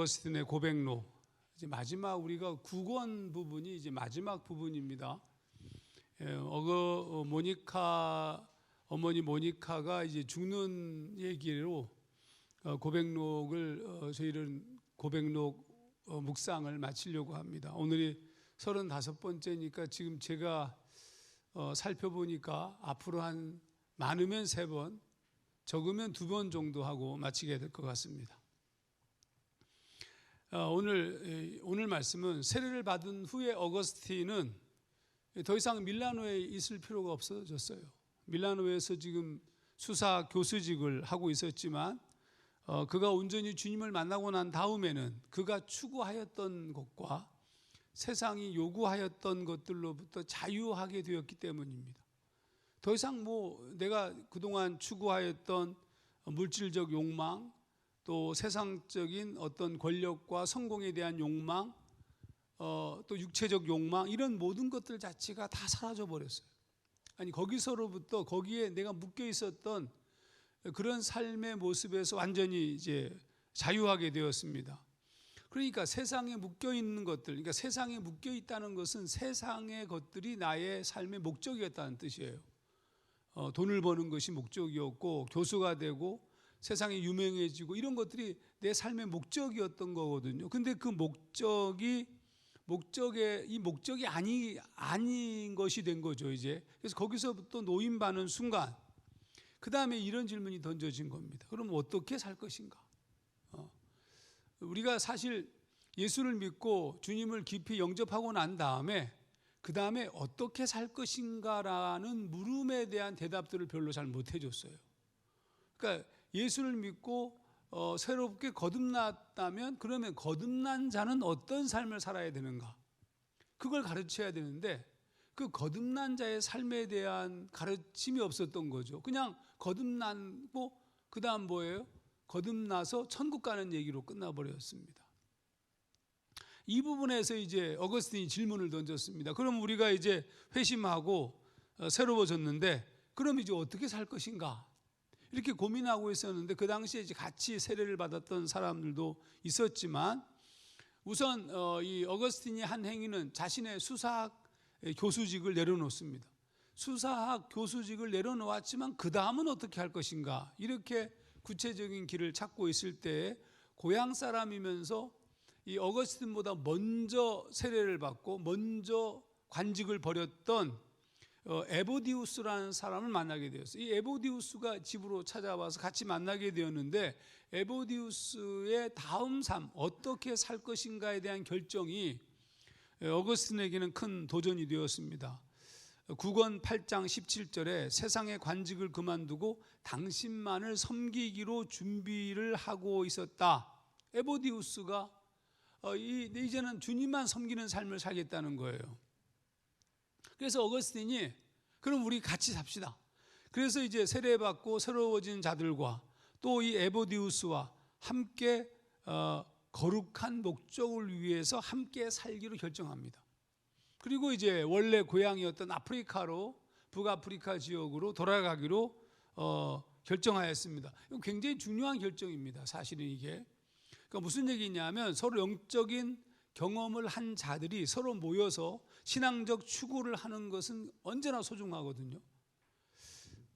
어거스틴의 고백록 이제 마지막 우리가 9권 부분이 이제 마지막 부분입니다. 어머니 모니카가 이제 죽는 얘기로 고백록을 저희는 고백록 묵상을 마치려고 합니다. 오늘이 35번째니까 지금 제가 살펴보니까 앞으로 한 많으면 3번, 적으면 2번 정도 하고 마치게 될 것 같습니다. 오늘 말씀은 세례를 받은 후에 어거스틴은 더 이상 밀라노에 있을 필요가 없어졌어요. 밀라노에서 지금 수사 교수직을 하고 있었지만 그가 온전히 주님을 만나고 난 다음에는 그가 추구하였던 것과 세상이 요구하였던 것들로부터 자유하게 되었기 때문입니다. 더 이상 내가 그동안 추구하였던 물질적 욕망, 또 세상적인 어떤 권력과 성공에 대한 욕망, 또 육체적 욕망, 이런 모든 것들 자체가 다 사라져 버렸어요. 아니 거기서로부터 거기에 내가 묶여 있었던 그런 삶의 모습에서 완전히 이제 자유하게 되었습니다. 그러니까 세상에 묶여 있는 것들, 그러니까 세상에 묶여 있다는 것은 세상의 것들이 나의 삶의 목적이었다는 뜻이에요. 돈을 버는 것이 목적이었고 아교수가 되고 세상에 유명해지고 이런 것들이 내 삶의 목적이었던 거거든요. 근데 그 목적이 아닌 것이 된 거죠, 이제. 그래서 거기서부터 노임받는 순간, 그 다음에 이런 질문이 던져진 겁니다. 그럼 어떻게 살 것인가? 우리가 사실 예수를 믿고 주님을 깊이 영접하고 난 다음에 그 다음에 어떻게 살 것인가라는 물음에 대한 대답들을 별로 잘 못 해줬어요. 그러니까 예수를 믿고 새롭게 거듭났다면 그러면 거듭난 자는 어떤 삶을 살아야 되는가? 그걸 가르쳐야 되는데 그 거듭난 자의 삶에 대한 가르침이 없었던 거죠. 그냥 거듭나고 그 다음 뭐예요? 거듭나서 천국 가는 얘기로 끝나버렸습니다. 이 부분에서 이제 어거스틴이 질문을 던졌습니다. 그럼 우리가 이제 회심하고 새로워졌는데 그럼 이제 어떻게 살 것인가? 이렇게 고민하고 있었는데 그 당시에 이제 같이 세례를 받았던 사람들도 있었지만 우선 이 어거스틴이 한 행위는 자신의 수사학 교수직을 내려놓습니다. 수사학 교수직을 내려놓았지만 그 다음은 어떻게 할 것인가? 이렇게 구체적인 길을 찾고 있을 때 고향 사람이면서 이 어거스틴보다 먼저 세례를 받고 먼저 관직을 벌였던 에보디우스라는 사람을 만나게 되었어요. 이 에보디우스가 집으로 찾아와서 같이 만나게 되었는데 에보디우스의 다음 삶, 어떻게 살 것인가에 대한 결정이 어거스틴에게는 큰 도전이 되었습니다. 9권 8장 17절에 세상의 관직을 그만두고 당신만을 섬기기로 준비를 하고 있었다. 에보디우스가 이제는 주님만 섬기는 삶을 살겠다는 거예요. 그래서 어거스틴이 그럼 우리 같이 삽시다. 그래서 이제 세례받고 새로워진 자들과 또 이 에보디우스와 함께 거룩한 목적을 위해서 함께 살기로 결정합니다. 그리고 이제 원래 고향이었던 아프리카로 북아프리카 지역으로 돌아가기로 결정하였습니다. 이건 굉장히 중요한 결정입니다. 사실은 이게. 그러니까 무슨 얘기냐면 서로 영적인 경험을 한 자들이 서로 모여서 신앙적 추구를 하는 것은 언제나 소중하거든요.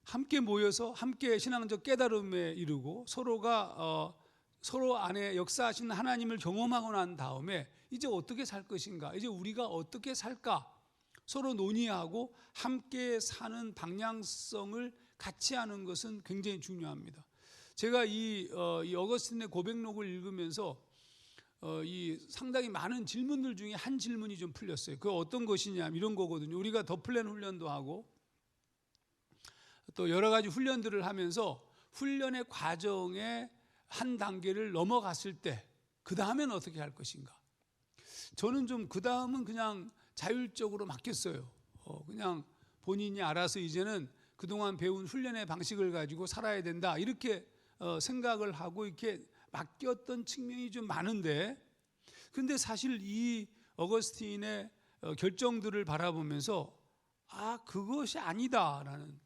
함께 모여서 함께 신앙적 깨달음에 이르고 서로가 서로 안에 역사하신 하나님을 경험하고 난 다음에 이제 어떻게 살 것인가, 이제 우리가 어떻게 살까 서로 논의하고 함께 사는 방향성을 같이 하는 것은 굉장히 중요합니다. 제가 이 어거스틴의 고백록을 읽으면서 이 상당히 많은 질문들 중에 한 질문이 좀 풀렸어요. 그 어떤 것이냐 이런 거거든요. 우리가 더플랜 훈련도 하고 또 여러 가지 훈련들을 하면서 훈련의 과정에 한 단계를 넘어갔을 때 그 다음에는 어떻게 할 것인가. 저는 좀 그 다음은 그냥 자율적으로 맡겼어요. 그냥 본인이 알아서 이제는 그동안 배운 훈련의 방식을 가지고 살아야 된다 이렇게 생각을 하고 이렇게 맡겼던 측면이 좀 많은데, 근데 사실 이 어거스틴의 결정들을 바라보면서 그것이 아니다라는,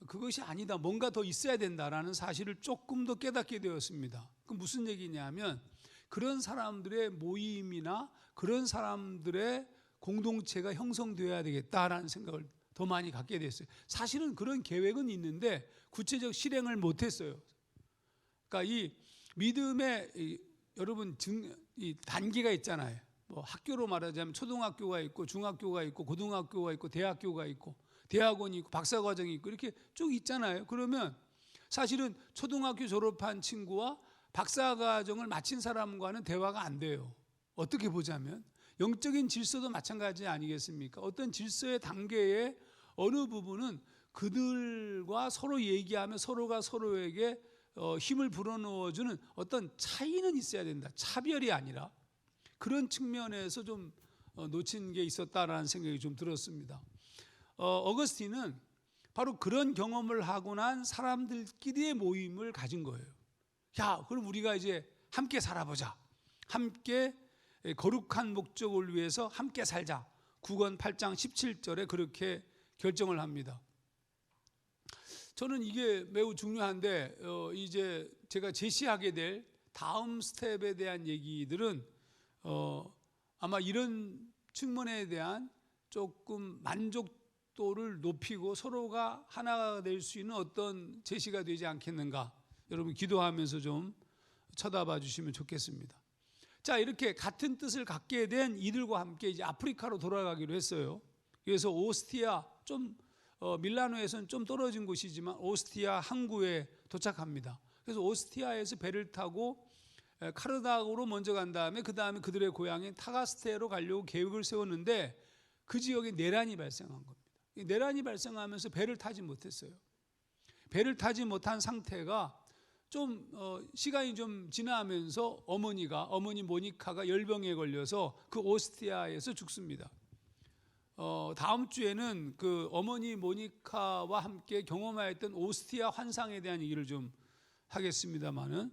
그것이 아니다, 뭔가 더 있어야 된다라는 사실을 조금 더 깨닫게 되었습니다. 그 무슨 얘기냐면 그런 사람들의 모임이나 그런 사람들의 공동체가 형성되어야 되겠다라는 생각을 더 많이 갖게 됐어요. 사실은 그런 계획은 있는데 구체적 실행을 못했어요. 그러니까 이 믿음의 여러분 이 단계가 있잖아요. 뭐 학교로 말하자면 초등학교가 있고 중학교가 있고 고등학교가 있고 대학교가 있고 대학원이 있고 박사과정이 있고 이렇게 쭉 있잖아요. 그러면 사실은 초등학교 졸업한 친구와 박사과정을 마친 사람과는 대화가 안 돼요. 어떻게 보자면 영적인 질서도 마찬가지 아니겠습니까? 어떤 질서의 단계에 어느 부분은 그들과 서로 얘기하며 서로가 서로에게 힘을 불어넣어주는 어떤 차이는 있어야 된다. 차별이 아니라 그런 측면에서 좀 놓친 게 있었다라는 생각이 좀 들었습니다. 어거스틴은 바로 그런 경험을 하고 난 사람들끼리의 모임을 가진 거예요. 야, 그럼 우리가 이제 함께 살아보자. 함께 거룩한 목적을 위해서 함께 살자. 구권 8장 17절에 그렇게 결정을 합니다. 저는 이게 매우 중요한데 이제 제가 제시하게 될 다음 스텝에 대한 얘기들은 아마 이런 측면에 대한 조금 만족도를 높이고 서로가 하나가 될 수 있는 어떤 제시가 되지 않겠는가. 여러분 기도하면서 좀 쳐다봐 주시면 좋겠습니다. 자, 이렇게 같은 뜻을 갖게 된 이들과 함께 이제 아프리카로 돌아가기로 했어요. 그래서 오스티아 밀라노에서는 좀 떨어진 곳이지만 오스티아 항구에 도착합니다. 그래서 오스티아에서 배를 타고 카르다고로 먼저 간 다음에 그 다음에 그들의 고향인 타가스테로 가려고 계획을 세웠는데 그 지역에 내란이 발생한 겁니다. 내란이 발생하면서 배를 타지 못했어요. 배를 타지 못한 상태가 좀 시간이 좀 지나면서 어머니 모니카가 열병에 걸려서 그 오스티아에서 죽습니다. 다음 주에는 그 어머니 모니카와 함께 경험하였던 오스티아 환상에 대한 얘기를 좀 하겠습니다만은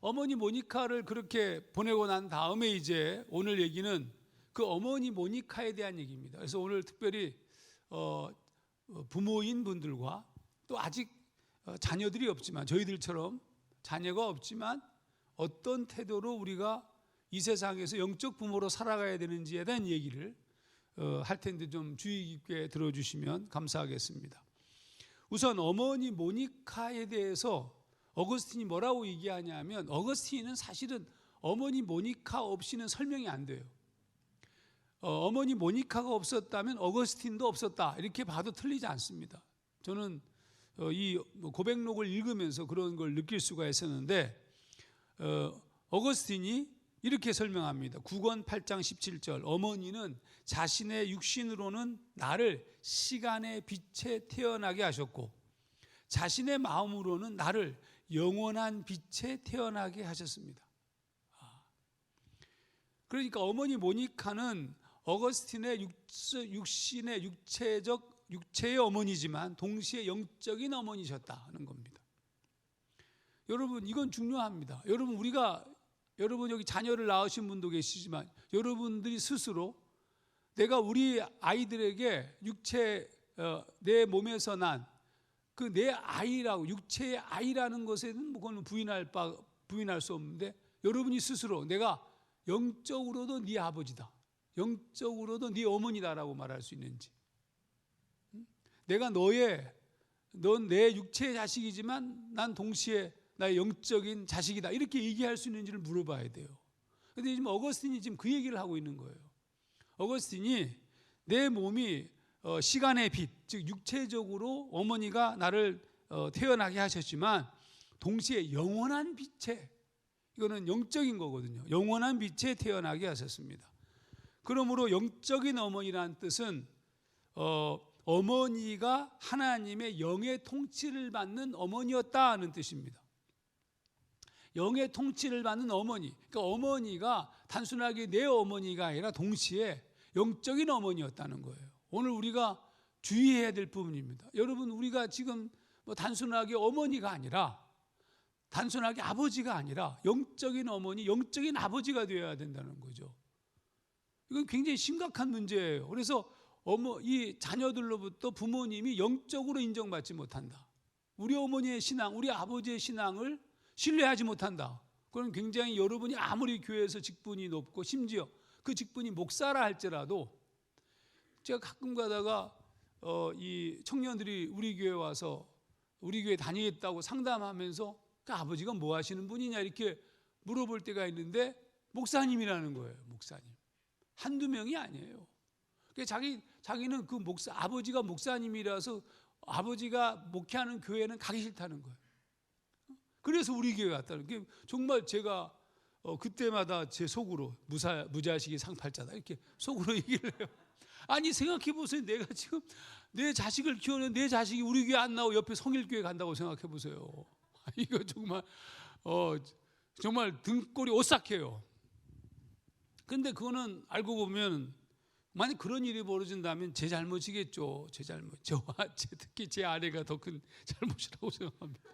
어머니 모니카를 그렇게 보내고 난 다음에 이제 오늘 얘기는 그 어머니 모니카에 대한 얘기입니다. 그래서 오늘 특별히 부모인 분들과 또 아직 자녀들이 없지만 저희들처럼 자녀가 없지만 어떤 태도로 우리가 이 세상에서 영적 부모로 살아가야 되는지에 대한 얘기를 할 텐데 좀 주의 깊게 들어주시면 감사하겠습니다. 우선 어머니 모니카에 대해서 어거스틴이 뭐라고 얘기하냐면 어거스틴은 사실은 어머니 모니카 없이는 설명이 안 돼요. 어머니 모니카가 없었다면 어거스틴도 없었다 이렇게 봐도 틀리지 않습니다. 저는 이 고백록을 읽으면서 그런 걸 느낄 수가 있었는데 어거스틴이 이렇게 설명합니다. 구권 8장 17절 어머니는 자신의 육신으로는 나를 시간의 빛에 태어나게 하셨고 자신의 마음으로는 나를 영원한 빛에 태어나게 하셨습니다. 그러니까 어머니 모니카는 어거스틴의 육체의 어머니지만 동시에 영적인 어머니셨다는 겁니다. 여러분 이건 중요합니다. 여러분 여기 자녀를 낳으신 분도 계시지만 여러분들이 스스로 내가 우리 아이들에게 내 몸에서 난 그 내 아이라고 육체의 아이라는 것에는 그거는 부인할 수 없는데 여러분이 스스로 내가 영적으로도 네 아버지다, 영적으로도 네 어머니다라고 말할 수 있는지, 내가 넌 내 육체의 자식이지만 난 동시에 나의 영적인 자식이다 이렇게 얘기할 수 있는지를 물어봐야 돼요. 그런데 지금 어거스틴이 지금 그 얘기를 하고 있는 거예요. 어거스틴이 내 몸이 시간의 빛, 즉 육체적으로 어머니가 나를 태어나게 하셨지만 동시에 영원한 빛에, 이거는 영적인 거거든요. 영원한 빛에 태어나게 하셨습니다. 그러므로 영적인 어머니라는 뜻은 어머니가 하나님의 영의 통치를 받는 어머니였다는 뜻입니다. 영의 통치를 받는 어머니, 그러니까 어머니가 단순하게 내 어머니가 아니라 동시에 영적인 어머니였다는 거예요. 오늘 우리가 주의해야 될 부분입니다. 여러분 우리가 지금 단순하게 어머니가 아니라 단순하게 아버지가 아니라 영적인 어머니, 영적인 아버지가 되어야 된다는 거죠. 이건 굉장히 심각한 문제예요. 그래서 이 자녀들로부터 부모님이 영적으로 인정받지 못한다. 우리 어머니의 신앙, 우리 아버지의 신앙을 신뢰하지 못한다. 그건 굉장히 여러분이 아무리 교회에서 직분이 높고 심지어 그 직분이 목사라 할지라도 제가 가끔 가다가 이 청년들이 우리 교회 와서 우리 교회 다니겠다고 상담하면서 그 아버지가 뭐 하시는 분이냐 이렇게 물어볼 때가 있는데 목사님이라는 거예요. 목사님. 한두 명이 아니에요. 자기는 그 아버지가 목사님이라서 아버지가 목회하는 교회는 가기 싫다는 거예요. 그래서 우리 교회 왔다는 게 정말 제가 그때마다 제 속으로 무자식이 상팔자다 이렇게 속으로 얘기를 해요. 아니 생각해 보세요. 내가 지금 내 자식을 키우는 내 자식이 우리 교회 안 나오고 옆에 성일교회 간다고 생각해 보세요. 이거 정말 등골이 오싹해요. 근데 그거는 알고 보면 만약 그런 일이 벌어진다면 제 잘못이겠죠. 제 잘못. 특히 제 아내가 더 큰 잘못이라고 생각합니다.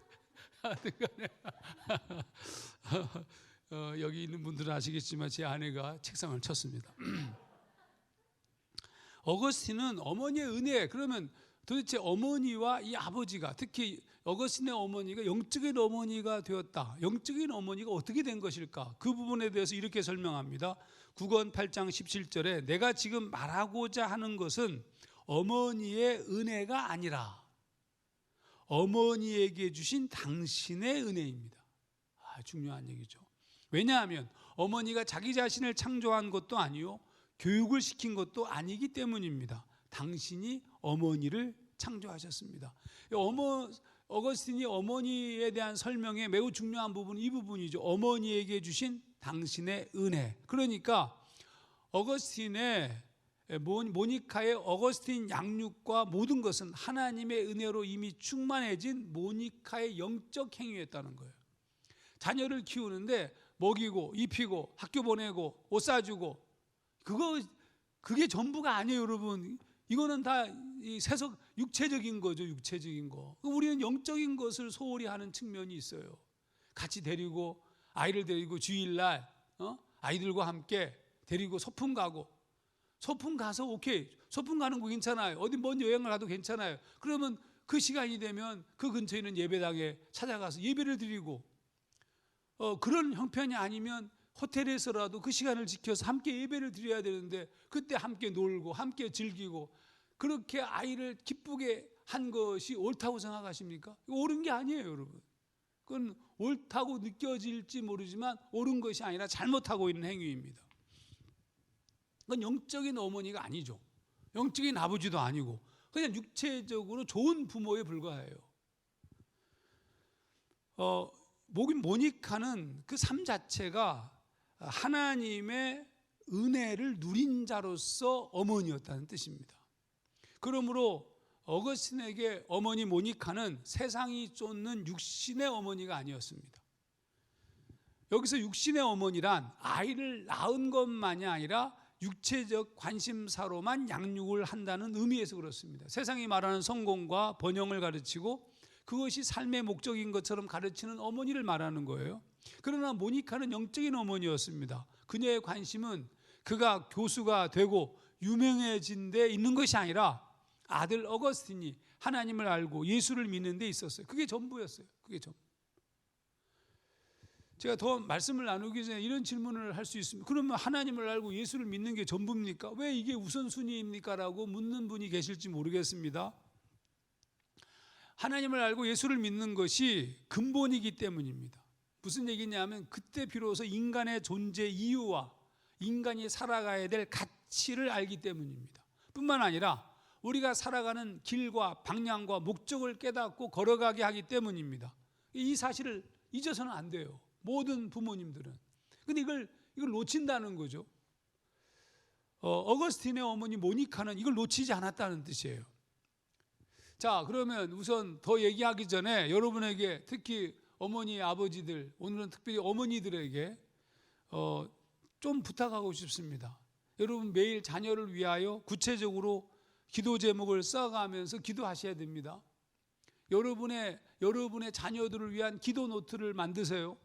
여기 있는 분들은 아시겠지만 제 아내가 책상을 쳤습니다. 어거스틴은 어머니의 은혜, 그러면 도대체 어머니와 이 아버지가, 특히 어거스틴의 어머니가 영적인 어머니가 되었다. 영적인 어머니가 어떻게 된 것일까? 그 부분에 대해서 이렇게 설명합니다. 9권 8장 17절에 내가 지금 말하고자 하는 것은 어머니의 은혜가 아니라 어머니에게 주신 당신의 은혜입니다. 중요한 얘기죠. 왜냐하면 어머니가 자기 자신을 창조한 것도 아니요 교육을 시킨 것도 아니기 때문입니다. 당신이 어머니를 창조하셨습니다. 어거스틴이 어머니에 대한 설명에 매우 중요한 부분은 이 부분이죠. 어머니에게 주신 당신의 은혜. 그러니까 모니카의 어거스틴 양육과 모든 것은 하나님의 은혜로 이미 충만해진 모니카의 영적 행위였다는 거예요. 자녀를 키우는데 먹이고 입히고 학교 보내고 옷 사주고 그게 전부가 아니에요, 여러분. 이거는 다 육체적인 거죠, 육체적인 거. 우리는 영적인 것을 소홀히 하는 측면이 있어요. 같이 아이를 데리고 주일날 아이들과 함께 데리고 소풍 가서 오케이, 소풍 가는 거 괜찮아요. 어디 먼 여행을 가도 괜찮아요. 그러면 그 시간이 되면 그 근처에 있는 예배당에 찾아가서 예배를 드리고 그런 형편이 아니면 호텔에서라도 그 시간을 지켜서 함께 예배를 드려야 되는데 그때 함께 놀고 함께 즐기고 그렇게 아이를 기쁘게 한 것이 옳다고 생각하십니까? 옳은 게 아니에요, 여러분. 그건 옳다고 느껴질지 모르지만 옳은 것이 아니라 잘못하고 있는 행위입니다. 그건 영적인 어머니가 아니죠. 영적인 아버지도 아니고 그냥 육체적으로 좋은 부모에 불과해요. 모니카는 그 삶 자체가 하나님의 은혜를 누린 자로서 어머니였다는 뜻입니다. 그러므로 어거스틴에게 어머니 모니카는 세상이 쫓는 육신의 어머니가 아니었습니다. 여기서 육신의 어머니란 아이를 낳은 것만이 아니라 육체적 관심사로만 양육을 한다는 의미에서 그렇습니다. 세상이 말하는 성공과 번영을 가르치고 그것이 삶의 목적인 것처럼 가르치는 어머니를 말하는 거예요. 그러나 모니카는 영적인 어머니였습니다. 그녀의 관심은 그가 교수가 되고 유명해진 데 있는 것이 아니라 아들 어거스틴이 하나님을 알고 예수를 믿는 데 있었어요. 그게 전부였어요. 그게 전부. 제가 더 말씀을 나누기 전에 이런 질문을 할 수 있습니다. 그러면 하나님을 알고 예수를 믿는 게 전부입니까? 왜 이게 우선순위입니까? 라고 묻는 분이 계실지 모르겠습니다. 하나님을 알고 예수를 믿는 것이 근본이기 때문입니다. 무슨 얘기냐면 그때 비로소 인간의 존재 이유와 인간이 살아가야 될 가치를 알기 때문입니다. 뿐만 아니라 우리가 살아가는 길과 방향과 목적을 깨닫고 걸어가게 하기 때문입니다. 이 사실을 잊어서는 안 돼요. 모든 부모님들은. 근데 이걸 놓친다는 거죠. 어거스틴의 어머니 모니카는 이걸 놓치지 않았다는 뜻이에요. 자, 그러면 우선 더 얘기하기 전에 여러분에게 특히 어머니, 아버지들, 오늘은 특별히 어머니들에게 좀 부탁하고 싶습니다. 여러분 매일 자녀를 위하여 구체적으로 기도 제목을 써가면서 기도하셔야 됩니다. 여러분의 자녀들을 위한 기도 노트를 만드세요.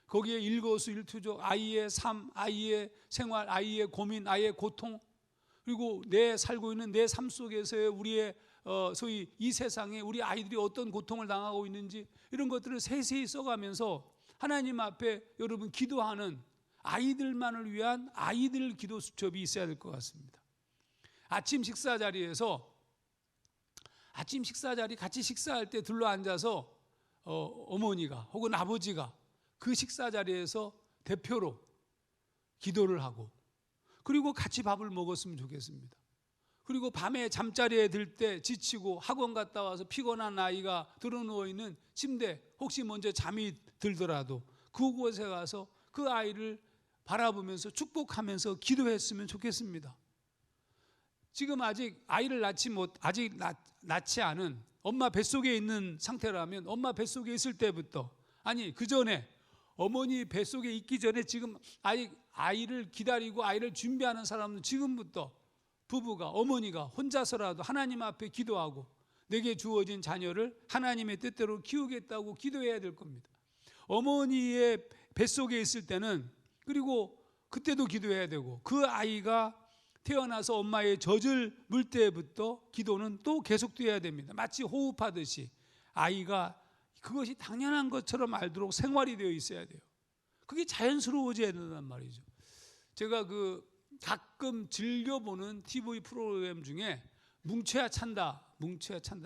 거기에 일거수일투족, 아이의 삶, 아이의 생활, 아이의 고민, 아이의 고통, 그리고 살고 있는 내 삶 속에서의 우리의 소위 이 세상에 우리 아이들이 어떤 고통을 당하고 있는지 이런 것들을 세세히 써가면서 하나님 앞에 여러분 기도하는 아이들만을 위한 아이들 기도 수첩이 있어야 될 것 같습니다. 아침 식사 자리에서 같이 식사할 때 둘러 앉아서 어머니가 혹은 아버지가 그 식사 자리에서 대표로 기도를 하고, 그리고 같이 밥을 먹었으면 좋겠습니다. 그리고 밤에 잠자리에 들 때 지치고 학원 갔다 와서 피곤한 아이가 드러누워 있는 침대, 혹시 먼저 잠이 들더라도 그곳에 가서 그 아이를 바라보면서 축복하면서 기도했으면 좋겠습니다. 지금 아직 아이를 낳지 않은 엄마 뱃속에 있는 상태라면 엄마 뱃속에 있을 때부터, 아니 그 전에 어머니 뱃속에 있기 전에 지금 아이를 기다리고 아이를 준비하는 사람은 지금부터 부부가, 어머니가 혼자서라도 하나님 앞에 기도하고 내게 주어진 자녀를 하나님의 뜻대로 키우겠다고 기도해야 될 겁니다. 어머니의 뱃속에 있을 때는, 그리고 그때도 기도해야 되고, 그 아이가 태어나서 엄마의 젖을 물 때부터 기도는 또 계속돼야 됩니다. 마치 호흡하듯이 아이가 그것이 당연한 것처럼 알도록 생활이 되어 있어야 돼요. 그게 자연스러워져야 된단 말이죠. 제가 가끔 즐겨보는 TV 프로그램 중에 뭉쳐야 찬다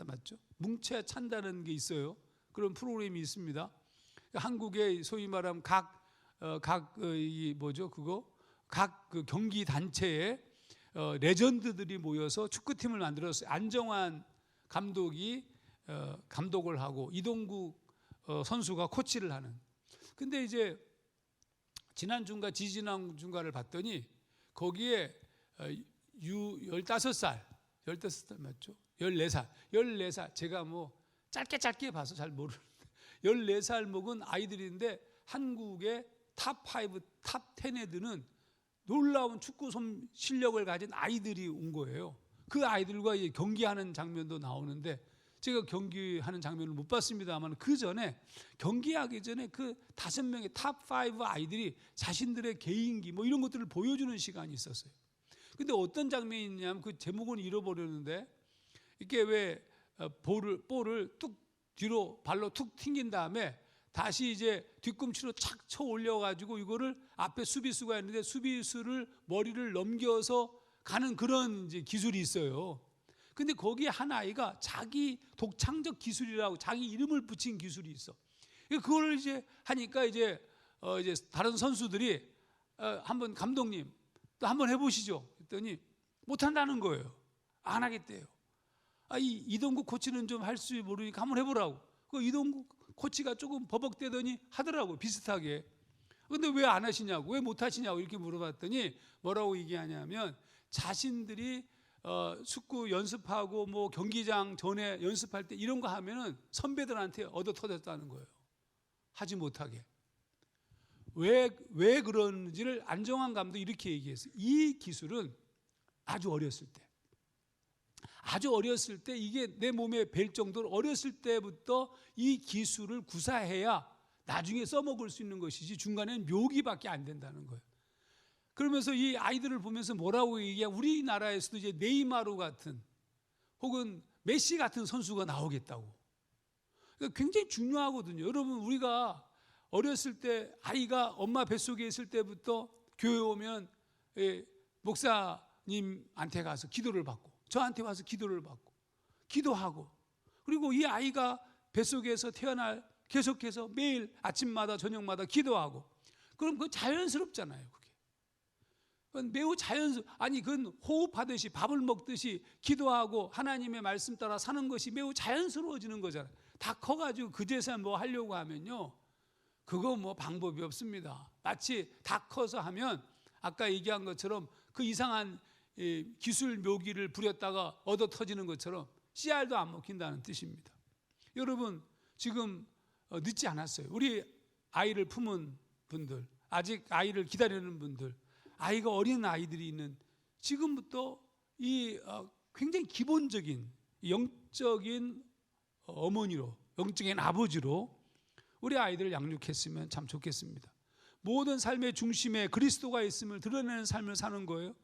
맞죠? 뭉쳐야 찬다는 게 있어요. 그런 프로그램이 있습니다. 한국의 소위 말하면 각 경기 단체에 레전드들이 모여서 축구팀을 만들었어요. 안정환 감독이 감독을 하고 이동국 선수가 코치를 하는. 근데 이제 지난 주인가 지지난 주인가를 봤더니 거기에 15살 맞죠? 14살 제가 뭐 짧게 봐서 잘 모르는데 14살 먹은 아이들인데 한국의 탑5, 탑10에 드는 놀라운 축구 실력을 가진 아이들이 온 거예요. 그 아이들과 경기하는 장면도 나오는데, 제가 경기하는 장면을 못 봤습니다만 그 전에, 경기하기 전에 그 5명의 탑5 아이들이 자신들의 개인기 뭐 이런 것들을 보여주는 시간이 있었어요. 근데 어떤 장면이 있냐면, 그 제목은 잃어버렸는데, 이렇게 왜 볼을 뚝 뒤로 발로 툭 튕긴 다음에 다시 이제 뒤꿈치로 착 쳐 올려가지고 이거를 앞에 수비수가 있는데 수비수를 머리를 넘겨서 가는 그런 이제 기술이 있어요. 근데 거기에 한 아이가 자기 독창적 기술이라고 자기 이름을 붙인 기술이 있어. 그걸 이제 하니까 이제 다른 선수들이 한번 감독님 또 한번 해보시죠. 그랬더니 못한다는 거예요. 안 하겠대요. 이동국 코치는 좀 할 수 모르니까 한번 해보라고. 그 이동국 코치가 조금 버벅대더니 하더라고요. 비슷하게. 근데 왜 안 하시냐고, 왜 못 하시냐고 이렇게 물어봤더니 뭐라고 얘기하냐면, 자신들이 축구 연습하고 뭐 경기장 전에 연습할 때 이런 거 하면은 선배들한테 얻어 터졌다는 거예요. 하지 못하게. 왜 그런지를 안정환 감독이 이렇게 얘기했어요. 이 기술은 아주 어렸을 때 이게 내 몸에 뵐 정도로 어렸을 때부터 이 기술을 구사해야 나중에 써먹을 수 있는 것이지 중간에는 묘기밖에 안 된다는 거예요. 그러면서 이 아이들을 보면서 뭐라고 얘기해? 우리나라에서도 이제 네이마르 같은 혹은 메시 같은 선수가 나오겠다고. 그러니까 굉장히 중요하거든요. 여러분, 우리가 어렸을 때 아이가 엄마 뱃속에 있을 때부터 교회 오면 목사님한테 가서 기도를 받고, 저한테 와서 기도를 받고 기도하고, 그리고 이 아이가 뱃속에서 태어날 계속해서 매일 아침마다 저녁마다 기도하고, 그럼 그건 자연스럽잖아요. 그건 매우 그건 호흡하듯이 밥을 먹듯이 기도하고 하나님의 말씀 따라 사는 것이 매우 자연스러워지는 거잖아요. 다 커가지고 그제서 뭐 하려고 하면요, 그거 뭐 방법이 없습니다. 마치 다 커서 하면 아까 얘기한 것처럼 그 이상한 기술 묘기를 부렸다가 얻어 터지는 것처럼 씨알도 안 먹힌다는 뜻입니다. 여러분, 지금 늦지 않았어요. 우리 아이를 품은 분들, 아직 아이를 기다리는 분들, 아이가 어린 아이들이 있는 지금부터 이 굉장히 기본적인 영적인 어머니로, 영적인 아버지로 우리 아이들을 양육했으면 참 좋겠습니다. 모든 삶의 중심에 그리스도가 있음을 드러내는 삶을 사는 거예요.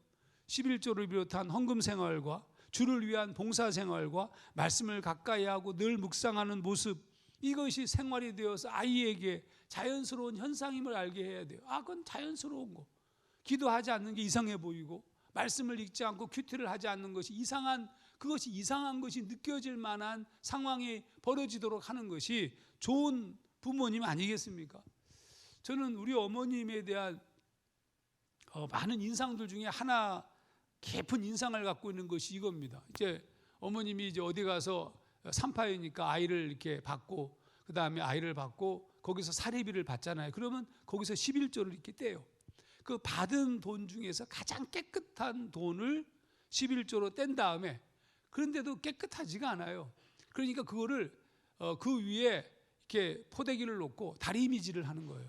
11조를 비롯한 헌금 생활과 주를 위한 봉사 생활과 말씀을 가까이 하고 늘 묵상하는 모습, 이것이 생활이 되어서 아이에게 자연스러운 현상임을 알게 해야 돼요. 그건 자연스러운 거. 기도하지 않는 게 이상해 보이고 말씀을 읽지 않고 큐티를 하지 않는 것이 그것이 이상한 것이 느껴질 만한 상황이 벌어지도록 하는 것이 좋은 부모님 아니겠습니까? 저는 우리 어머님에 대한 많은 인상들 중에 하나 깊은 인상을 갖고 있는 것이 이겁니다. 이제 어머님이 이제 어디 가서 산파이니까 아이를 이렇게 받고 그 다음에 아이를 받고 거기서 사례비를 받잖아요. 그러면 거기서 11조를 이렇게 떼요. 그 받은 돈 중에서 가장 깨끗한 돈을 11조로 뗀 다음에 그런데도 깨끗하지가 않아요. 그러니까 그거를 그 위에 이렇게 포대기를 놓고 다리미질을 하는 거예요.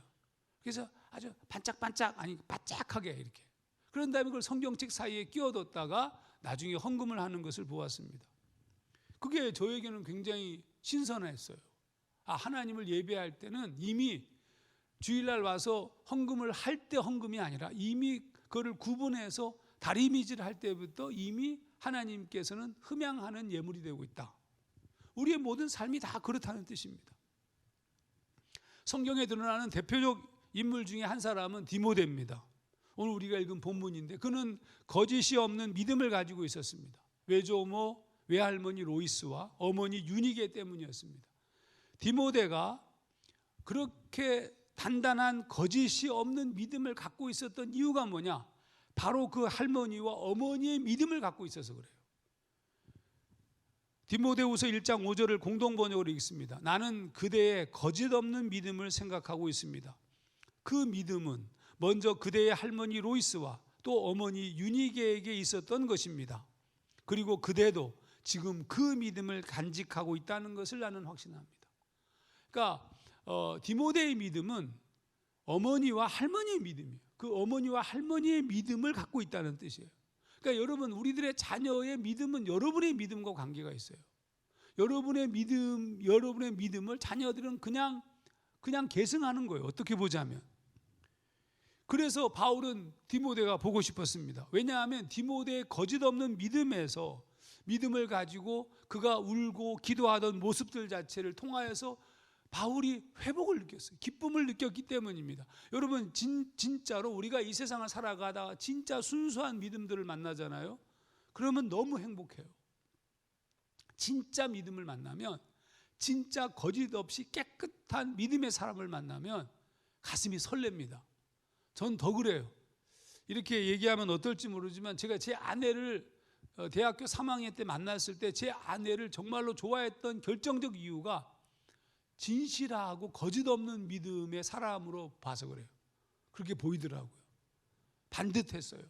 그래서 아주 반짝반짝 아니 바짝하게 이렇게. 그런 다음에 그걸 성경책 사이에 끼워뒀다가 나중에 헌금을 하는 것을 보았습니다. 그게 저에게는 굉장히 신선했어요. 하나님을 예배할 때는 이미 주일날 와서 헌금을 할 때 헌금이 아니라 이미 그거를 구분해서 다리미질 할 때부터 이미 하나님께서는 흠양하는 예물이 되고 있다. 우리의 모든 삶이 다 그렇다는 뜻입니다. 성경에 드러나는 대표적 인물 중에 한 사람은 디모데입니다. 오늘 우리가 읽은 본문인데 그는 거짓이 없는 믿음을 가지고 있었습니다. 외조모, 외할머니 로이스와 어머니 유니게 때문이었습니다. 디모데가 그렇게 단단한 거짓이 없는 믿음을 갖고 있었던 이유가 뭐냐? 바로 그 할머니와 어머니의 믿음을 갖고 있어서 그래요. 디모데후서 1장 5절을 공동번역으로 읽습니다. 나는 그대의 거짓 없는 믿음을 생각하고 있습니다. 그 믿음은 먼저 그대의 할머니 로이스와 또 어머니 유니게에게 있었던 것입니다. 그리고 그대도 지금 그 믿음을 간직하고 있다는 것을 나는 확신합니다. 그러니까 디모데의 믿음은 어머니와 할머니의 믿음이에요. 그 어머니와 할머니의 믿음을 갖고 있다는 뜻이에요. 그러니까 여러분 우리들의 자녀의 믿음은 여러분의 믿음과 관계가 있어요. 여러분의 믿음을 자녀들은 그냥 계승하는 거예요. 어떻게 보자면. 그래서 바울은 디모데가 보고 싶었습니다. 왜냐하면 디모데의 거짓 없는 믿음에서 믿음을 가지고 그가 울고 기도하던 모습들 자체를 통하여서 바울이 회복을 느꼈어요. 기쁨을 느꼈기 때문입니다. 여러분 진짜로 우리가 이 세상을 살아가다가 진짜 순수한 믿음들을 만나잖아요. 그러면 너무 행복해요. 진짜 믿음을 만나면, 진짜 거짓 없이 깨끗한 믿음의 사람을 만나면 가슴이 설렙니다. 전 더 그래요. 이렇게 얘기하면 어떨지 모르지만 제가 제 아내를 대학교 3학년 때 만났을 때 제 아내를 정말로 좋아했던 결정적 이유가 진실하고 거짓 없는 믿음의 사람으로 봐서 그래요. 그렇게 보이더라고요. 반듯했어요.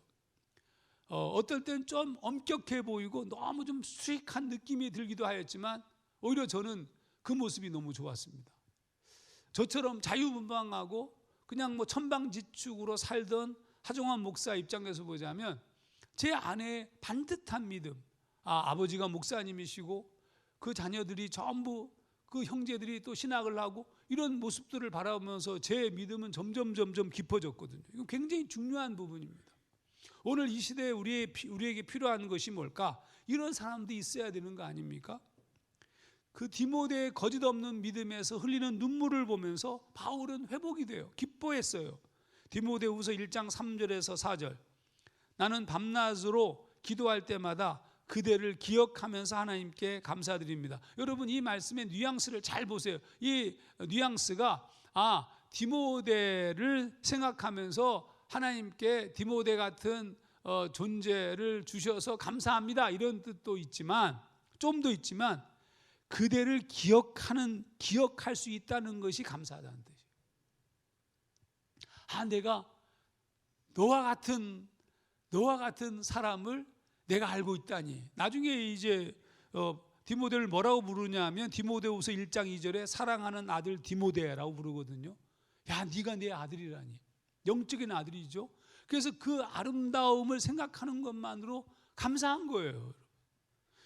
어떨 땐 좀 엄격해 보이고 너무 좀 수익한 느낌이 들기도 하였지만 오히려 저는 그 모습이 너무 좋았습니다. 저처럼 자유분방하고 그냥 뭐 천방지축으로 살던 하종환 목사 입장에서 보자면 제 아내의 반듯한 믿음, 아버지가 목사님이시고 그 자녀들이 전부 그 형제들이 또 신학을 하고 이런 모습들을 바라보면서 제 믿음은 점점 깊어졌거든요. 이건 굉장히 중요한 부분입니다. 오늘 이 시대에 우리에게 필요한 것이 뭘까? 이런 사람들이 있어야 되는 거 아닙니까? 그 디모데의 거짓 없는 믿음에서 흘리는 눈물을 보면서 바울은 회복이 돼요. 기뻐했어요. 디모데후서 1장 3절에서 4절. 나는 밤낮으로 기도할 때마다 그대를 기억하면서 하나님께 감사드립니다. 여러분 이 말씀의 뉘앙스를 잘 보세요. 이 뉘앙스가 디모데를 생각하면서 하나님께 디모데 같은 존재를 주셔서 감사합니다. 이런 뜻도 있지만 좀 더 있지만 그대를 기억할 수 있다는 것이 감사하다는 뜻이에요. 내가 너와 같은 사람을 내가 알고 있다니. 나중에 이제 디모데를 뭐라고 부르냐면 디모데후서 1장 2절에 사랑하는 아들 디모데라고 부르거든요. 야, 네가 내 아들이라니. 영적인 아들이죠. 그래서 그 아름다움을 생각하는 것만으로 감사한 거예요.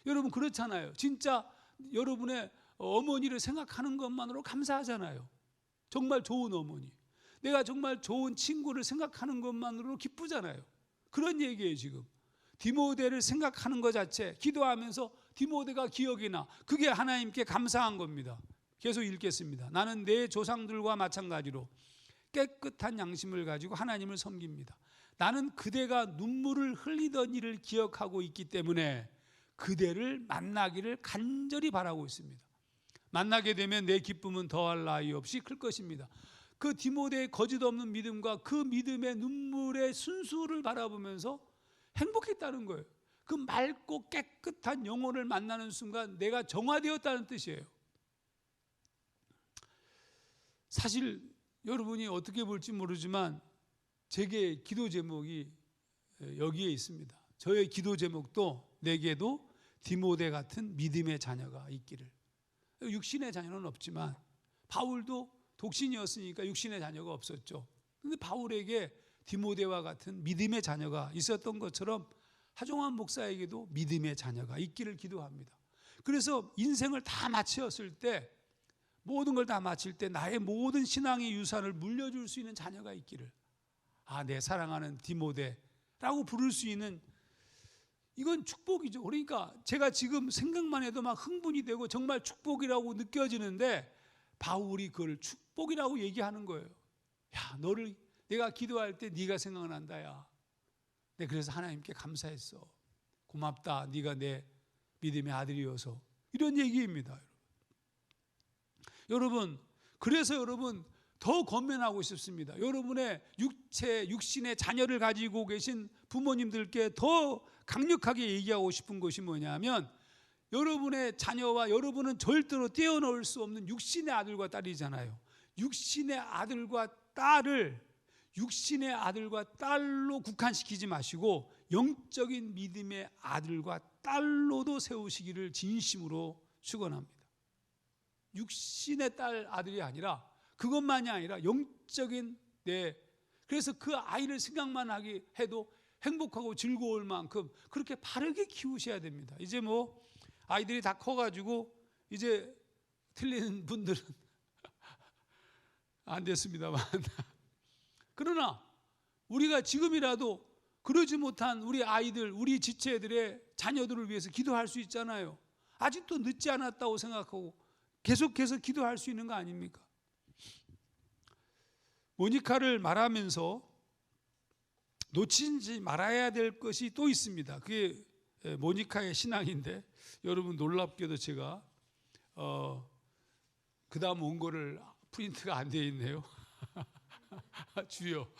여러분 그렇잖아요. 진짜 여러분의 어머니를 생각하는 것만으로 감사하잖아요. 정말 좋은 어머니. 내가 정말 좋은 친구를 생각하는 것만으로 기쁘잖아요. 그런 얘기예요 지금. 디모데를 생각하는 것 자체, 기도하면서 디모데가 기억이 나. 그게 하나님께 감사한 겁니다. 계속 읽겠습니다. 나는 내 조상들과 마찬가지로 깨끗한 양심을 가지고 하나님을 섬깁니다. 나는 그대가 눈물을 흘리던 일을 기억하고 있기 때문에 그대를 만나기를 간절히 바라고 있습니다. 만나게 되면 내 기쁨은 더할 나위 없이 클 것입니다. 그 디모데의 거짓 없는 믿음과 그 믿음의 눈물의 순수를 바라보면서 행복했다는 거예요. 그 맑고 깨끗한 영혼을 만나는 순간 내가 정화되었다는 뜻이에요. 사실 여러분이 어떻게 볼지 모르지만 제게 기도 제목이 여기에 있습니다. 저의 기도 제목도 내게도 디모데 같은 믿음의 자녀가 있기를. 육신의 자녀는 없지만 바울도 독신이었으니까 육신의 자녀가 없었죠. 그런데 바울에게 디모데와 같은 믿음의 자녀가 있었던 것처럼 하종환 목사에게도 믿음의 자녀가 있기를 기도합니다. 그래서 인생을 다 마쳤을 때, 모든 걸 다 마칠 때 나의 모든 신앙의 유산을 물려줄 수 있는 자녀가 있기를, 내 사랑하는 디모데라고 부를 수 있는, 이건 축복이죠. 그러니까 제가 지금 생각만 해도 막 흥분이 되고 정말 축복이라고 느껴지는데 바울이 그걸 축복이라고 얘기하는 거예요. 야, 너를 내가 기도할 때 네가 생각난다. 야, 네, 그래서 하나님께 감사했어. 고맙다. 네가 내 믿음의 아들이어서. 이런 얘기입니다. 여러분, 그래서 여러분 더 권면하고 싶습니다. 여러분의 육신의 자녀를 가지고 계신 부모님들께 더 강력하게 얘기하고 싶은 것이 뭐냐면, 여러분의 자녀와 여러분은 절대로 떼어놓을 수 없는 육신의 아들과 딸이잖아요. 육신의 아들과 딸로 국한시키지 마시고 영적인 믿음의 아들과 딸로도 세우시기를 진심으로 축원합니다. 육신의 딸 아들이 아니라, 그것만이 아니라 영적인 그래서 그 아이를 생각만 하게 해도 행복하고 즐거울 만큼 그렇게 바르게 키우셔야 됩니다. 이제 뭐 아이들이 다 커가지고 이제 틀리는 분들은 안 됐습니다만 그러나 우리가 지금이라도 그러지 못한 우리 아이들, 우리 지체들의 자녀들을 위해서 기도할 수 있잖아요. 아직도 늦지 않았다고 생각하고 계속해서 기도할 수 있는 거 아닙니까? 모니카를 말하면서 놓치지 말아야 될 것이 또 있습니다. 그게 모니카의 신앙인데, 여러분 놀랍게도 제가 그 다음 온 거를 프린트가 안 되어 있네요. 주여.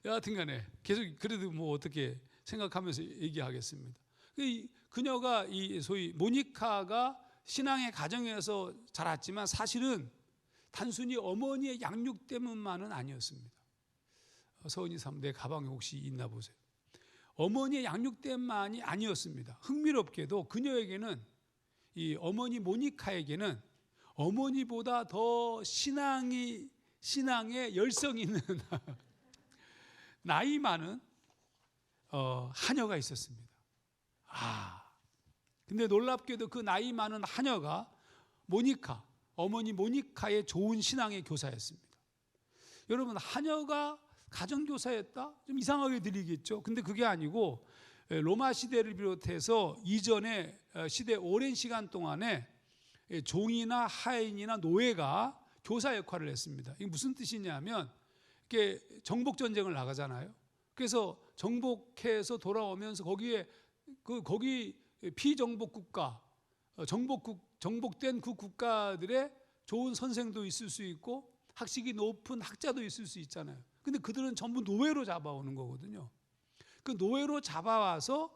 여하튼 간에 계속 그래도 뭐 어떻게 생각하면서 얘기하겠습니다. 그녀가 소위 모니카가 신앙의 가정에서 자랐지만 사실은 단순히 어머니의 양육 때문만은 아니었습니다. 서은이 사람 내 가방에 혹시 있나 보세요. 어머니의 양육 때문만이 아니었습니다. 흥미롭게도 그녀에게는, 이 어머니 모니카에게는 어머니보다 더 신앙에 열성이 있는 나이 많은 하녀가 있었습니다. 근데 놀랍게도 그 나이 많은 하녀가 어머니 모니카의 좋은 신앙의 교사였습니다. 여러분, 하녀가 가정교사였다? 좀 이상하게 들리겠죠. 근데 그게 아니고 로마 시대를 비롯해서 이전의 시대 오랜 시간 동안에 종이나 하인이나 노예가 교사 역할을 했습니다. 이게 무슨 뜻이냐면, 이게 정복 전쟁을 나가잖아요. 그래서 정복해서 돌아오면서 거기 피정복 국가, 정복된 그 국가들의 좋은 선생도 있을 수 있고 학식이 높은 학자도 있을 수 있잖아요. 근데 그들은 전부 노예로 잡아오는 거거든요. 그 노예로 잡아와서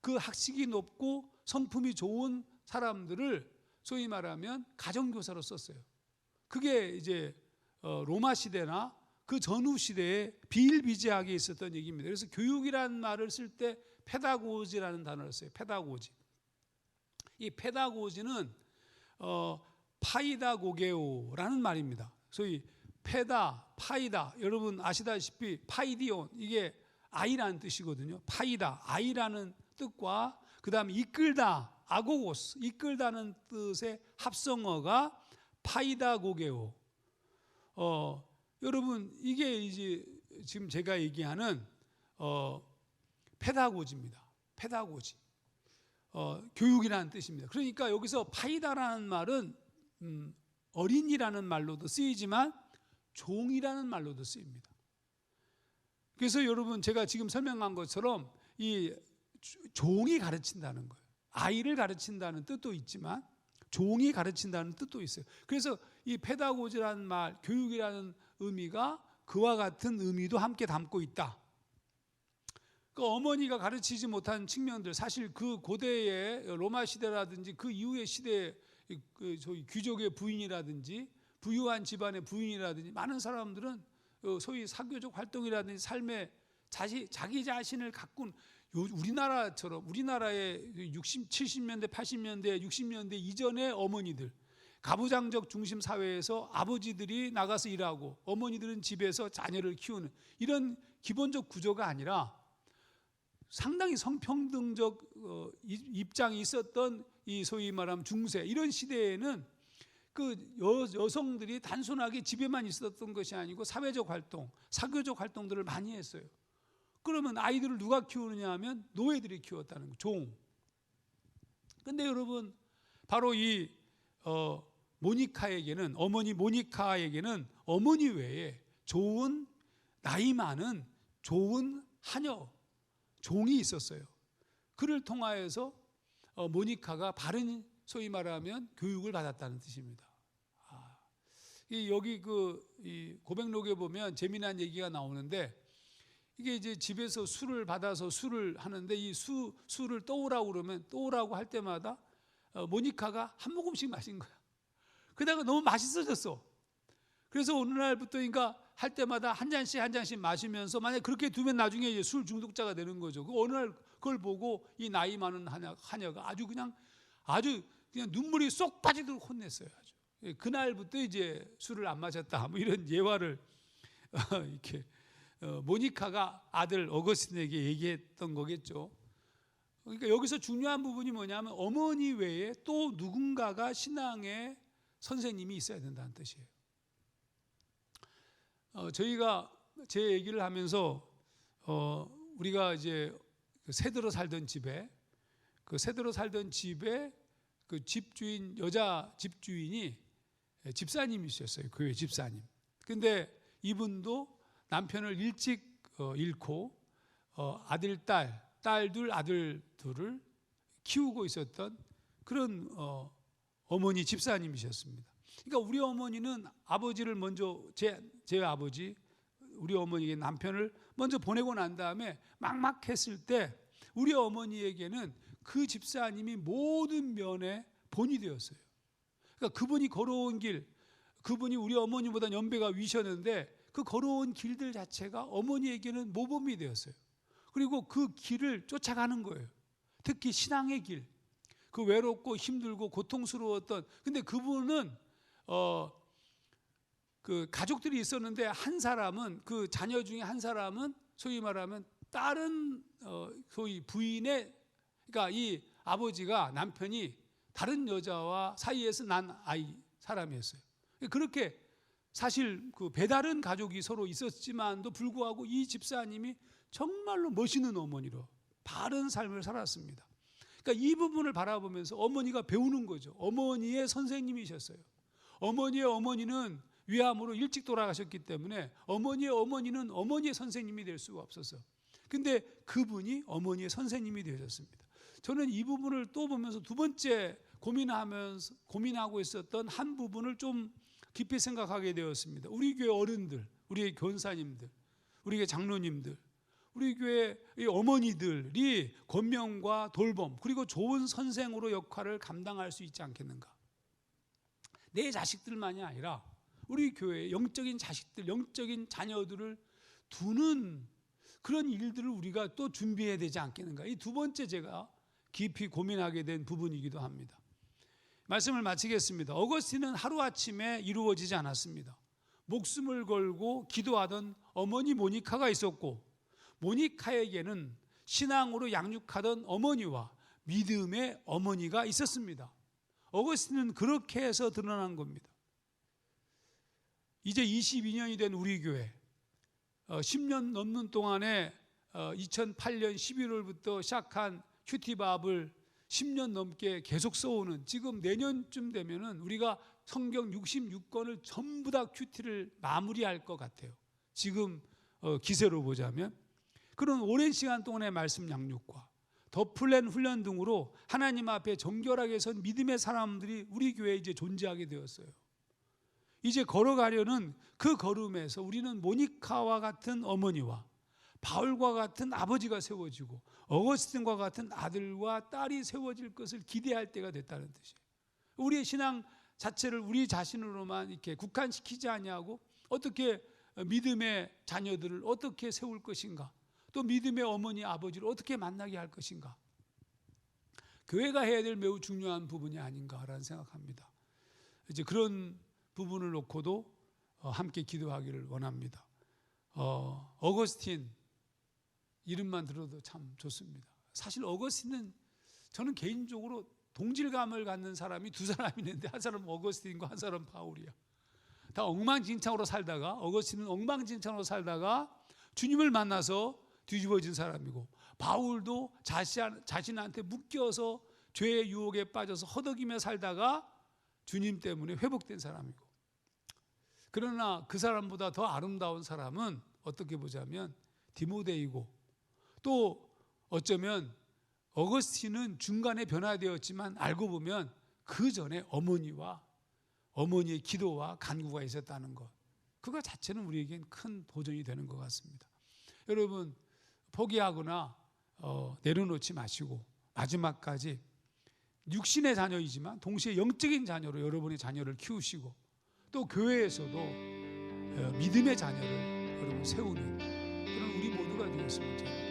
그 학식이 높고 성품이 좋은 사람들을 소위 말하면 가정교사로 썼어요. 그게 이제 로마 시대나 그 전후 시대에 비일비재하게 있었던 얘기입니다. 그래서 교육이라는 말을 쓸 때 페다고지라는 단어를 써요. 페다고지. 이 페다고지는 파이다고게오라는 말입니다. 소위 파이다, 여러분 아시다시피 파이디온, 이게 아이라는 뜻이거든요. 파이다, 아이라는 뜻과 그 다음에 이끌다, 아고고스, 이끌다는 뜻의 합성어가 파이다고게오. 여러분, 이게 이제 지금 제가 얘기하는 페다고지입니다. 페다고지. 교육이라는 뜻입니다. 그러니까 여기서 파이다라는 말은 어린이라는 말로도 쓰이지만 종이라는 말로도 쓰입니다. 그래서 여러분 제가 지금 설명한 것처럼 이 종이 가르친다는 거예요. 아이를 가르친다는 뜻도 있지만 종이 가르친다는 뜻도 있어요. 그래서 이 페다고지라는 말, 교육이라는 의미가 그와 같은 의미도 함께 담고 있다. 그 어머니가 가르치지 못한 측면들, 사실 그 고대의 로마 시대라든지 그 이후의 시대에 그 저희 귀족의 부인이라든지 부유한 집안의 부인이라든지 많은 사람들은 소위 사교적 활동이라든지 삶에 자기 자신을 가꾼, 우리나라처럼 우리나라의 60, 70년대, 80년대, 60년대 이전의 어머니들, 가부장적 중심 사회에서 아버지들이 나가서 일하고 어머니들은 집에서 자녀를 키우는 이런 기본적 구조가 아니라 상당히 성평등적 입장이 있었던 이 소위 말하면 중세 이런 시대에는 그 여성들이 단순하게 집에만 있었던 것이 아니고 사회적 활동, 사교적 활동들을 많이 했어요. 그러면 아이들을 누가 키우느냐 하면 노예들이 키웠다는 거, 종. 근데 여러분 바로 이 모니카에게는, 어머니 모니카에게는 어머니 외에 좋은 나이 많은 좋은 하녀 종이 있었어요. 그를 통하여서 모니카가 바른 소위 말하면 교육을 받았다는 뜻입니다. 여기 이 고백록에 보면 재미난 얘기가 나오는데, 이게 이제 집에서 술을 받아서 술을 하는데 이 술을 떠오라고 그러면 떠오라고 할 때마다 모니카가 한 모금씩 마신 거야. 그러다가 너무 맛있어졌어. 그래서 어느 날부터인가 할 때마다 한 잔씩 마시면서, 만약 그렇게 두면 나중에 이제 술 중독자가 되는 거죠. 그 어느 날 그걸 보고 이 나이 많은 하녀가 아주 그냥 눈물이 쏙 빠지도록 혼냈어요. 아주. 그날부터 이제 술을 안 마셨다. 뭐 이런 예화를 이렇게 모니카가 아들 어거스틴에게 얘기했던 거겠죠. 그러니까 여기서 중요한 부분이 뭐냐면 어머니 외에 또 누군가가 신앙의 선생님이 있어야 된다는 뜻이에요. 저희가 제 얘기를 하면서 우리가 이제 세대로 살던 집에 그 집주인, 여자 집주인이 집사님이셨어요. 교회 집사님. 근데 이분도 남편을 일찍 잃고 아들, 딸 둘, 아들 둘을 키우고 있었던 그런 어머니 집사님이셨습니다. 그러니까 우리 어머니는 아버지를 먼저 제 아버지, 우리 어머니의 남편을 먼저 보내고 난 다음에 막막했을 때 우리 어머니에게는 그 집사님이 모든 면에 본이 되었어요. 그러니까 그분이 걸어온 길, 그분이 우리 어머니보다 연배가 위셨는데 그 걸어온 길들 자체가 어머니에게는 모범이 되었어요. 그리고 그 길을 쫓아가는 거예요. 특히 신앙의 길, 그 외롭고 힘들고 고통스러웠던, 근데 그분은 그 가족들이 있었는데 한 사람은, 그 자녀 중에 한 사람은 소위 말하면 다른 소위 부인의, 그러니까 이 아버지가, 남편이 다른 여자와 사이에서 난 사람이었어요. 그렇게 사실 그 배다른 가족이 서로 있었지만도 불구하고 이 집사님이 정말로 멋있는 어머니로 바른 삶을 살았습니다. 그러니까 이 부분을 바라보면서 어머니가 배우는 거죠. 어머니의 선생님이셨어요. 어머니의 어머니는 위암으로 일찍 돌아가셨기 때문에 어머니의 어머니는 어머니의 선생님이 될 수가 없었어요. 근데 그분이 어머니의 선생님이 되셨습니다. 저는 이 부분을 또 보면서 두 번째 고민하고 있었던 한 부분을 좀 깊이 생각하게 되었습니다. 우리 교회 어른들, 우리 교사님들, 우리 교회 장로님들, 우리 교회 어머니들이 권면과 돌봄 그리고 좋은 선생으로 역할을 감당할 수 있지 않겠는가. 내 자식들만이 아니라 우리 교회의 영적인 자식들, 영적인 자녀들을 두는 그런 일들을 우리가 또 준비해야 되지 않겠는가. 이 두 번째 제가 깊이 고민하게 된 부분이기도 합니다. 말씀을 마치겠습니다. 어거스틴은 하루아침에 이루어지지 않았습니다. 목숨을 걸고 기도하던 어머니 모니카가 있었고, 모니카에게는 신앙으로 양육하던 어머니와 믿음의 어머니가 있었습니다. 어거스틴은 그렇게 해서 드러난 겁니다. 이제 22년이 된 우리 교회, 10년 넘는 동안에 2008년 11월부터 시작한 큐티밥을 10년 넘게 계속 써오는, 지금 내년쯤 되면은 우리가 성경 66권을 전부 다 큐티를 마무리할 것 같아요. 지금 기세로 보자면. 그런 오랜 시간 동안의 말씀 양육과 더 플랜 훈련 등으로 하나님 앞에 정결하게 선 믿음의 사람들이 우리 교회에 이제 존재하게 되었어요. 이제 걸어가려는 그 걸음에서 우리는 모니카와 같은 어머니와 바울과 같은 아버지가 세워지고 어거스틴과 같은 아들과 딸이 세워질 것을 기대할 때가 됐다는 뜻이에요. 우리의 신앙 자체를 우리 자신으로만 이렇게 국한시키지 아니하고 어떻게 믿음의 자녀들을 어떻게 세울 것인가, 또 믿음의 어머니 아버지를 어떻게 만나게 할 것인가, 교회가 해야 될 매우 중요한 부분이 아닌가라는 생각합니다. 이제 그런 부분을 놓고도 함께 기도하기를 원합니다. 어거스틴 이름만 들어도 참 좋습니다. 사실 어거스틴은 저는 개인적으로 동질감을 갖는 사람이 두 사람이 있는데, 한 사람은 어거스틴과 한 사람은 바울이야. 다 엉망진창으로 살다가, 어거스틴은 엉망진창으로 살다가 주님을 만나서 뒤집어진 사람이고, 바울도 자신한테 묶여서 죄의 유혹에 빠져서 허덕이며 살다가 주님 때문에 회복된 사람이고, 그러나 그 사람보다 더 아름다운 사람은 어떻게 보자면 디모데이고, 또 어쩌면 어거스틴은 중간에 변화되었지만 알고 보면 그 전에 어머니의 기도와 간구가 있었다는 것, 그거 자체는 우리에겐 큰 도전이 되는 것 같습니다. 여러분, 포기하거나 내려놓지 마시고 마지막까지 육신의 자녀이지만 동시에 영적인 자녀로 여러분의 자녀를 키우시고, 또 교회에서도 믿음의 자녀를 여러분 세우는 그런 우리 모두가 되었으면 좋겠습니다.